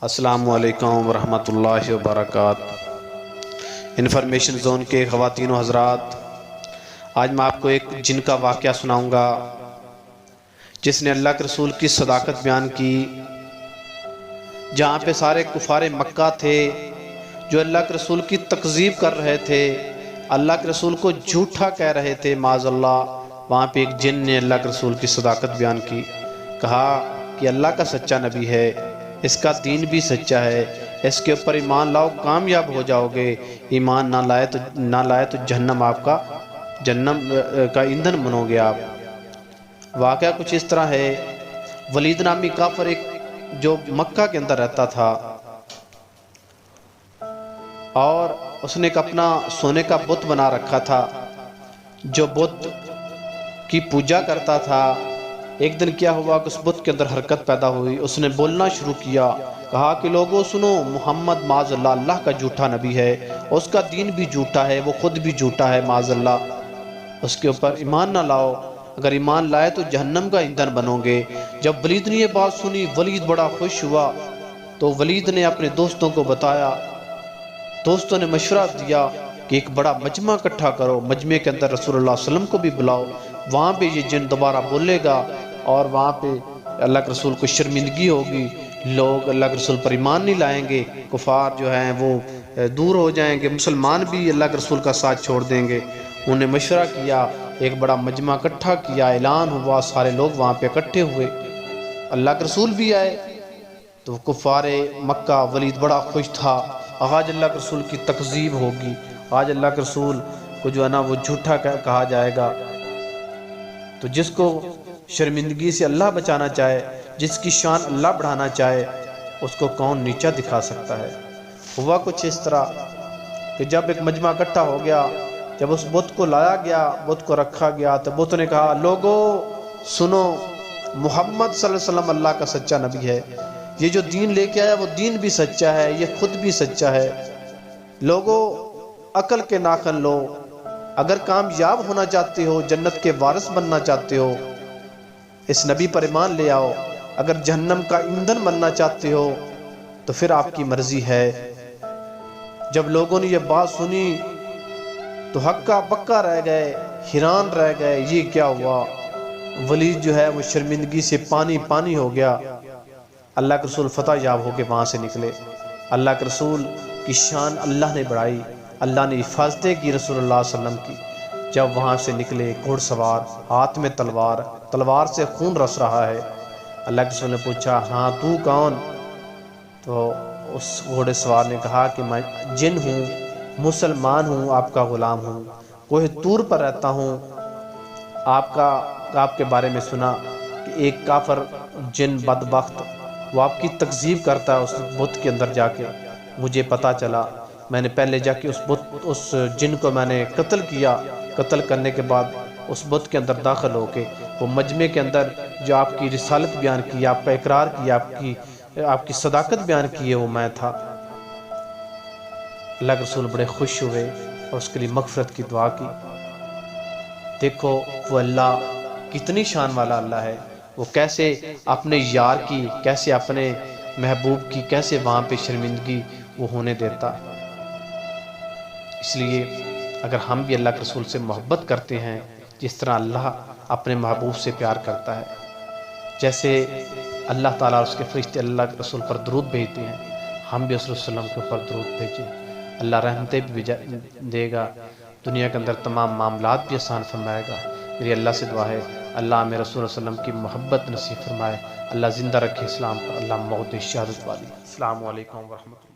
السلام علیکم ورحمۃ اللہ وبرکاتہ۔ انفارمیشن زون کے خواتین و حضرات، آج میں آپ کو ایک جن کا واقعہ سناؤں گا جس نے اللہ کے رسول کی صداقت بیان کی۔ جہاں پہ سارے کفار مکہ تھے جو اللہ کے رسول کی تکذیب کر رہے تھے، اللہ کے رسول کو جھوٹا کہہ رہے تھے معاذ اللہ، وہاں پہ ایک جن نے اللہ کے رسول کی صداقت بیان کی، کہا کہ اللہ کا سچا نبی ہے، اس کا دین بھی سچا ہے، اس کے اوپر ایمان لاؤ کامیاب ہو جاؤ گے، ایمان نہ لائے تو جہنم آپ کا ایندھن بنو گے آپ۔ واقعہ کچھ اس طرح ہے، ولید نامی کافر ایک جو مکہ کے اندر رہتا تھا، اور اس نے ایک اپنا سونے کا بت بنا رکھا تھا جو بت کی پوجا کرتا تھا۔ ایک دن کیا ہوا کہ اس بت کے اندر حرکت پیدا ہوئی، اس نے بولنا شروع کیا، کہا کہ لوگوں سنو، محمد معاذ اللہ اللہ کا جھوٹا نبی ہے، اس کا دین بھی جھوٹا ہے، وہ خود بھی جھوٹا ہے معاذ اللہ، اس کے اوپر ایمان نہ لاؤ، اگر ایمان لائے تو جہنم کا ایندھن بنو گے۔ جب ولید نے یہ بات سنی، ولید بڑا خوش ہوا، تو ولید نے اپنے دوستوں کو بتایا، دوستوں نے مشورہ دیا کہ ایک بڑا مجمع اکٹھا کرو، مجمع کے اندر رسول اللہ صلی اللہ علیہ وسلم کو بھی بلاؤ، وہاں پہ یہ جن دوبارہ بولے گا اور وہاں پہ اللہ کے رسول کو شرمندگی ہوگی، لوگ اللہ کے رسول پر ایمان نہیں لائیں گے، کفار جو ہیں وہ دور ہو جائیں گے، مسلمان بھی اللہ کے رسول کا ساتھ چھوڑ دیں گے۔ انہوں نے مشورہ کیا، ایک بڑا مجمع اکٹھا کیا، اعلان ہوا، سارے لوگ وہاں پہ اکٹھے ہوئے، اللہ کے رسول بھی آئے۔ تو کفار مکہ، ولید بڑا خوش تھا، آج اللہ کے رسول کی تکذیب ہوگی، آج اللہ کے رسول کو جو ہے نا وہ جھوٹا کہا جائے گا۔ تو جس کو شرمندگی سے اللہ بچانا چاہے، جس کی شان اللہ بڑھانا چاہے، اس کو کون نیچا دکھا سکتا ہے۔ ہوا کچھ اس طرح کہ جب ایک مجمع اکٹھا ہو گیا، جب اس بت کو لایا گیا، بت کو رکھا گیا، تو بت نے کہا، لوگوں سنو، محمد صلی اللہ علیہ وسلم اللہ کا سچا نبی ہے، یہ جو دین لے کے آیا وہ دین بھی سچا ہے، یہ خود بھی سچا ہے، لوگوں عقل کے ناخن لو، اگر کامیاب ہونا چاہتے ہو، جنت کے وارث بننا چاہتے ہو، اس نبی پر ایمان لے آؤ، اگر جہنم کا ایندھن بننا چاہتے ہو تو پھر آپ کی مرضی ہے۔ جب لوگوں نے یہ بات سنی تو ہکا بکا رہ گئے، حیران رہ گئے، یہ کیا ہوا۔ ولید جو ہے وہ شرمندگی سے پانی پانی ہو گیا۔ اللہ کے رسول فتح یاب ہو کے وہاں سے نکلے، اللہ کے رسول کی شان اللہ نے بڑھائی، اللہ نے حفاظتیں کی رسول اللہ صلی اللہ علیہ وسلم کی۔ جب وہاں سے نکلے، گھوڑ سوار، ہاتھ میں تلوار سے خون رس رہا ہے۔ اللہ کے رسول نے پوچھا، ہاں تو کون؟ تو اس گھوڑے سوار نے کہا کہ میں جن ہوں، مسلمان ہوں، آپ کا غلام ہوں، کوہ طور پر رہتا ہوں، آپ کے بارے میں سنا کہ ایک کافر جن بدبخت وہ آپ کی تکذیب کرتا ہے اس بت کے اندر جا کے، مجھے پتا چلا، میں نے پہلے جا کے اس جن کو میں نے قتل کیا، قتل کرنے کے بعد اس بت کے اندر داخل ہو کے وہ مجمع کے اندر جو آپ کی رسالت بیان کی، آپ کا اقرار کیا، آپ کی صداقت بیان کی ہے، وہ میں تھا۔ اللہ کے رسول بڑے خوش ہوئے اور اس کے لیے مغفرت کی دعا کی۔ دیکھو وہ اللہ کتنی شان والا اللہ ہے، وہ کیسے اپنے یار کی، کیسے اپنے محبوب کی، کیسے وہاں پہ شرمندگی وہ ہونے دیتا۔ اس لیے اگر ہم بھی اللہ کے رسول سے محبت کرتے ہیں، جس طرح اللہ اپنے محبوب سے پیار کرتا ہے، جیسے اللہ تعالیٰ اور اس کے فرشتے اللہ کے رسول پر درود بھیجتے ہیں، ہم بھی اس رسول اللہ کے اوپر درود بھیجیں، اللہ رحمتیں بھی دے گا، دنیا کے اندر تمام معاملات بھی آسان فرمائے گا۔ میری اللہ سے دعا ہے، اللہ ہمیں رسول اللہ علیہ وسلم کی محبت نصیب فرمائے، اللہ زندہ رکھے اسلام پر، اللہ موت شہادت والی۔ السلام علیکم ورحمۃ اللہ۔